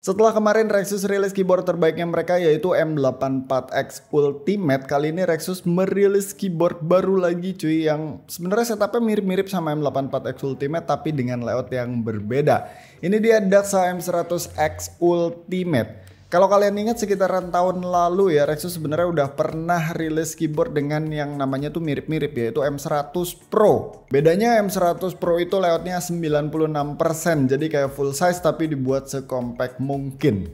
Setelah kemarin Rexus rilis keyboard terbaiknya mereka yaitu M84X Ultimate, kali ini Rexus merilis keyboard baru lagi cuy yang sebenarnya setupnya mirip-mirip sama M84X Ultimate tapi dengan layout yang berbeda. Ini dia Daxa M100X Ultimate. Kalau kalian ingat sekitaran tahun lalu ya, Rexus sebenarnya udah pernah rilis keyboard dengan yang namanya tuh mirip-mirip yaitu M100 Pro. Bedanya M100 Pro itu layoutnya 96%, jadi kayak full size tapi dibuat sekompact mungkin.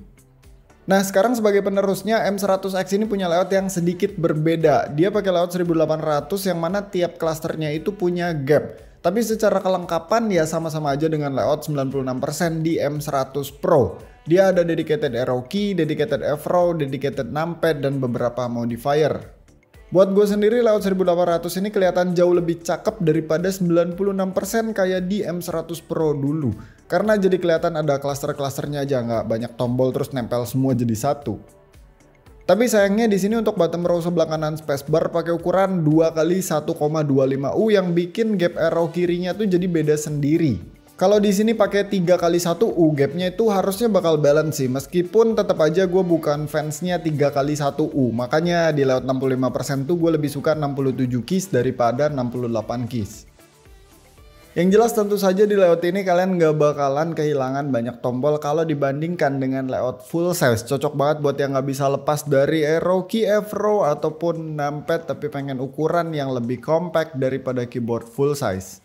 Nah sekarang sebagai penerusnya M100X ini punya layout yang sedikit berbeda. Dia pakai layout 1800 yang mana tiap klasternya itu punya gap. Tapi secara kelengkapan ya sama-sama aja dengan layout 96% di M100 Pro. Dia ada dedicated arrow key, dedicated F-row, dedicated numpad, dan beberapa modifier. Buat gue sendiri layout 1800 ini kelihatan jauh lebih cakep daripada 96% kayak di M100 Pro dulu. Karena jadi kelihatan ada cluster-clusternya aja, nggak banyak tombol terus nempel semua jadi satu. Tapi sayangnya di sini untuk bottom row sebelah kanan spacebar pakai ukuran 2x1,25U yang bikin gap arrow kirinya tuh jadi beda sendiri. Kalau di sini pakai 3x1U, gapnya itu harusnya bakal balance sih. Meskipun tetap aja gue bukan fansnya 3x1U. Makanya di layout 65% tuh gue lebih suka 67 keys daripada 68 keys. Yang jelas tentu saja di layout ini kalian gak bakalan kehilangan banyak tombol kalau dibandingkan dengan layout full size. Cocok banget buat yang gak bisa lepas dari arrow key, F-row, ataupun numpad tapi pengen ukuran yang lebih compact daripada keyboard full size.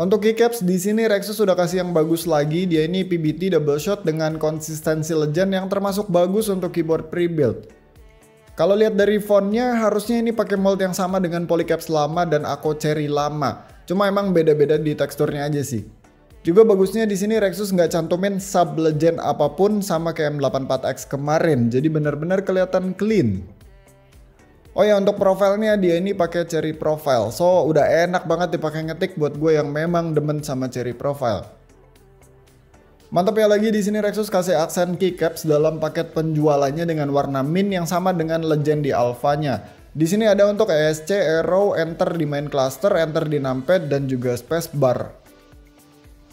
Untuk keycaps di sini Rexus sudah kasih yang bagus lagi. Dia ini PBT double shot dengan konsistensi legend yang termasuk bagus untuk keyboard pre-build. Kalau lihat dari fontnya harusnya ini pakai mold yang sama dengan Polycaps lama dan Ako Cherry lama. Cuma emang beda-beda di teksturnya aja sih. Juga bagusnya di sini Rexus nggak cantumin sub legend apapun sama kayak M84X kemarin. Jadi benar-benar kelihatan clean. Oh ya untuk profilnya dia ini pakai cherry profile, so udah enak banget dipakai ngetik buat gue yang memang demen sama cherry profile. Mantap ya lagi di sini Rexus kasih aksen keycaps dalam paket penjualannya dengan warna mint yang sama dengan legend di alfanya. Di sini ada untuk ESC, arrow, enter di main cluster, enter di numpad dan juga spacebar.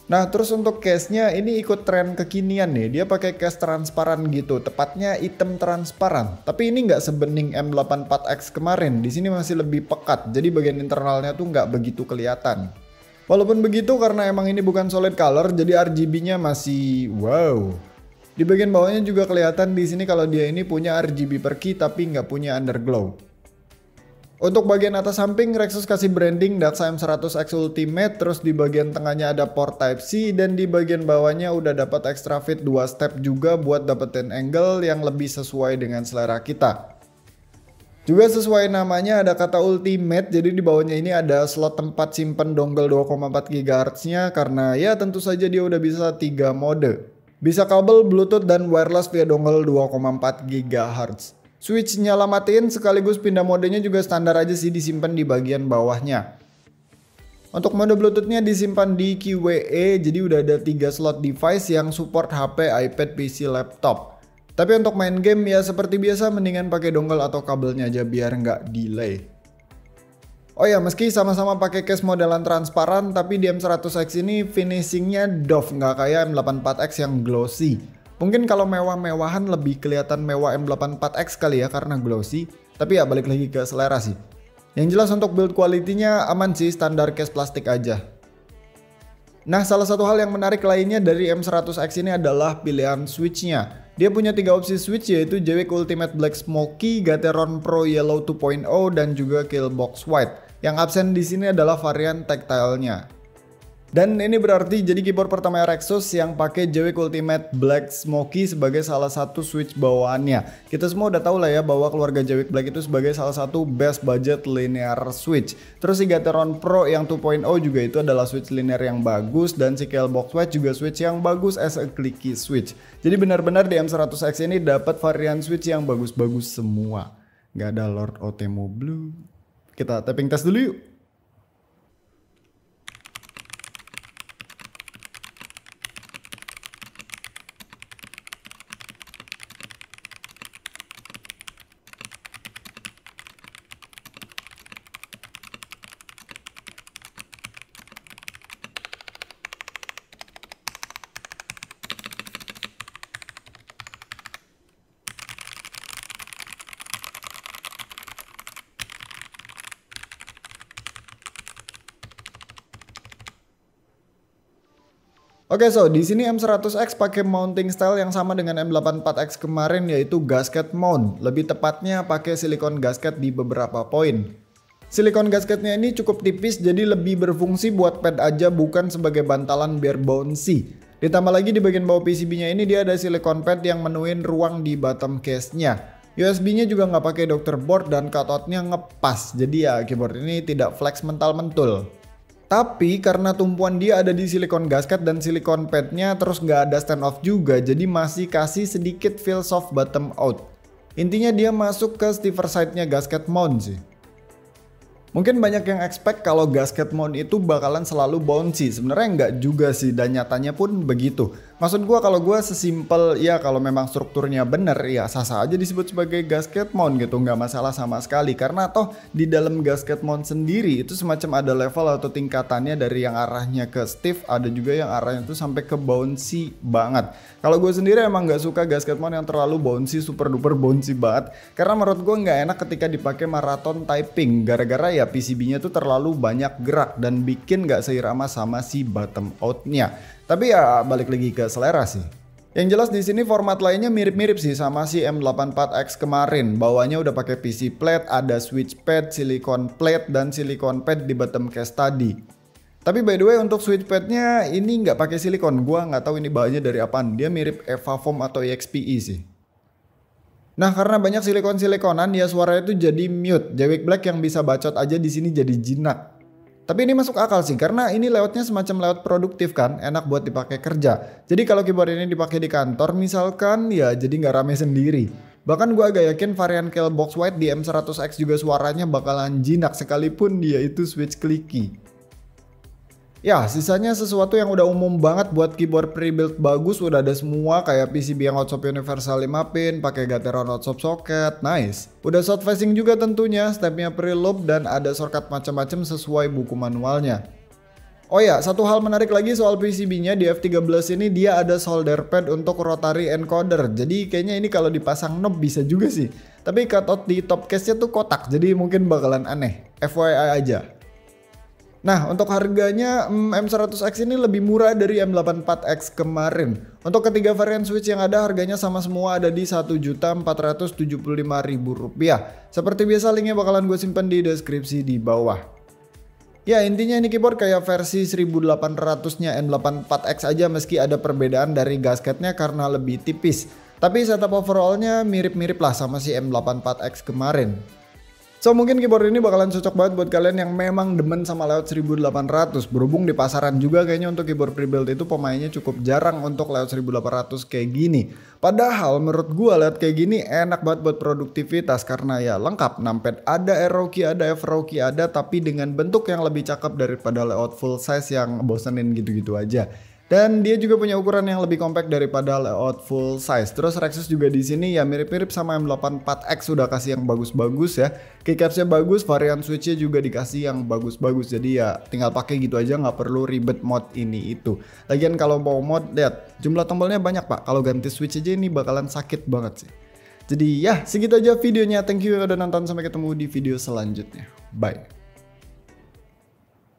Nah terus untuk case-nya ini ikut tren kekinian nih, dia pakai case transparan gitu, tepatnya hitam transparan. Tapi ini nggak sebening M84X kemarin, di sini masih lebih pekat, jadi bagian internalnya tuh nggak begitu kelihatan. Walaupun begitu karena emang ini bukan solid color, jadi RGB-nya masih wow. Di bagian bawahnya juga kelihatan di sini kalau dia ini punya RGB per key tapi nggak punya underglow. Untuk bagian atas samping Rexus kasih branding Daxa M100X Ultimate, terus di bagian tengahnya ada port Type-C dan di bagian bawahnya udah dapat extra fit 2 step juga buat dapetin angle yang lebih sesuai dengan selera kita. Juga sesuai namanya ada kata Ultimate, jadi di bawahnya ini ada slot tempat simpen dongle 2,4 GHz nya karena ya tentu saja dia udah bisa 3 mode. Bisa kabel, Bluetooth dan wireless via dongle 2,4 GHz. Switch nyala matiin sekaligus pindah modenya juga standar aja sih disimpan di bagian bawahnya. Untuk mode Bluetoothnya disimpan di QWE, jadi udah ada 3 slot device yang support HP, iPad, PC, laptop. Tapi untuk main game ya seperti biasa mendingan pakai dongle atau kabelnya aja biar nggak delay. Oh ya meski sama-sama pakai case modelan transparan tapi di M100X ini finishingnya doff, nggak kayak M84X yang glossy. Mungkin kalau mewah-mewahan lebih kelihatan mewah M84X kali ya karena glossy. Tapi ya balik lagi ke selera sih. Yang jelas untuk build quality-nya aman sih, standar case plastik aja. Nah salah satu hal yang menarik lainnya dari M100X ini adalah pilihan switch-nya. Dia punya 3 opsi switch yaitu JWK Ultimate Black Smoky, Gateron Pro Yellow 2.0 dan juga Killbox White. Yang absen di sini adalah varian tactile-nya. Dan ini berarti jadi keyboard pertama Rexus yang pakai JWK Ultimate Black Smoky sebagai salah satu switch bawaannya. Kita semua udah tahu lah ya bahwa keluarga JWK Black itu sebagai salah satu best budget linear switch. Terus si Gateron Pro yang 2.0 juga itu adalah switch linear yang bagus dan si Killbox White juga switch yang bagus as a clicky switch. Jadi benar-benar di M100X ini dapat varian switch yang bagus-bagus semua. Gak ada Lord Otemo Blue. Kita tapping test dulu yuk. Oke, so di sini M100X pakai mounting style yang sama dengan M84X kemarin, yaitu gasket mount. Lebih tepatnya pakai silikon gasket di beberapa poin. Silikon gasketnya ini cukup tipis, jadi lebih berfungsi buat pad aja, bukan sebagai bantalan biar bouncy. Ditambah lagi di bagian bawah PCB-nya ini dia ada silikon pad yang menuin ruang di bottom case-nya. USB-nya juga nggak pakai Dr. Board dan cutout-nya ngepas, jadi ya keyboard ini tidak flex mental-mentul. Tapi karena tumpuan dia ada di silikon gasket dan silikon padnya, terus nggak ada stand off juga, jadi masih kasih sedikit feel soft bottom out. Intinya dia masuk ke stiffer side-nya gasket mount sih. Mungkin banyak yang expect kalau gasket mount itu bakalan selalu bouncy. Sebenarnya nggak juga sih, dan nyatanya pun begitu. Maksud gue kalau gue sesimpel ya kalau memang strukturnya bener ya sah-sah aja disebut sebagai gasket mount gitu, nggak masalah sama sekali. Karena toh di dalam gasket mount sendiri itu semacam ada level atau tingkatannya, dari yang arahnya ke stiff, ada juga yang arahnya itu sampai ke bouncy banget. Kalau gue sendiri emang nggak suka gasket mount yang terlalu bouncy, super duper bouncy banget. Karena menurut gue nggak enak ketika dipakai marathon typing, gara-gara ya PCB-nya tuh terlalu banyak gerak dan bikin nggak seirama sama si bottom out-nya. Tapi ya balik lagi ke selera sih. Yang jelas di sini format lainnya mirip-mirip sih sama si M84X kemarin. Bawahnya udah pakai PC plate, ada switch pad, silicone plate, dan silicone pad di bottom case tadi. Tapi by the way untuk switch padnya ini nggak pakai silikon. Gua nggak tahu ini bahannya dari apaan. Dia mirip Evafoam atau EXPE sih. Nah, karena banyak silikon-silikonan ya suaranya itu jadi mute. Jawik Black yang bisa bacot aja di sini jadi jinak. Tapi ini masuk akal sih, karena ini layoutnya semacam layout produktif kan, enak buat dipakai kerja. Jadi kalau keyboard ini dipakai di kantor misalkan, ya jadi nggak rame sendiri. Bahkan gue agak yakin varian Box White di M100X juga suaranya bakalan jinak sekalipun dia itu switch clicky. Ya, sisanya sesuatu yang udah umum banget buat keyboard pre-build bagus, udah ada semua kayak PCB yang hot-swap universal 5 pin, pakai Gateron hot-swap socket, nice. Udah short facing juga tentunya, stepnya pre-loop, dan ada shortcut macam-macam sesuai buku manualnya. Oh ya, satu hal menarik lagi soal PCB-nya, di F13 ini dia ada solder pad untuk rotary encoder. Jadi kayaknya ini kalau dipasang knob bisa juga sih. Tapi cutout di top case-nya tuh kotak, jadi mungkin bakalan aneh. FYI aja. Nah, untuk harganya M100X ini lebih murah dari M84X kemarin. Untuk ketiga varian switch yang ada harganya sama semua, ada di Rp1.475.000. Seperti biasa linknya bakalan gue simpan di deskripsi di bawah. Ya intinya ini keyboard kayak versi 1800-nya M84X aja, meski ada perbedaan dari gasketnya karena lebih tipis. Tapi setup overallnya mirip-mirip lah sama si M84X kemarin. So mungkin keyboard ini bakalan cocok banget buat kalian yang memang demen sama layout 1800. Berhubung di pasaran juga kayaknya untuk keyboard pre-build itu pemainnya cukup jarang untuk layout 1800 kayak gini. Padahal menurut gua layout kayak gini enak banget buat produktivitas karena ya lengkap. Numpad ada, arrow key ada, arrow key ada, tapi dengan bentuk yang lebih cakep daripada layout full size yang bosenin gitu-gitu aja. Dan dia juga punya ukuran yang lebih compact daripada layout full size. Terus Rexus juga di sini ya mirip-mirip sama M84X, sudah kasih yang bagus-bagus ya. Keycapsnya bagus, varian switchnya juga dikasih yang bagus-bagus. Jadi ya tinggal pakai gitu aja, nggak perlu ribet mod ini itu. Lagian kalau mau mod, lihat jumlah tombolnya banyak pak. Kalau ganti switch aja ini bakalan sakit banget sih. Jadi ya segitu aja videonya. Thank you udah nonton, sampai ketemu di video selanjutnya. Bye.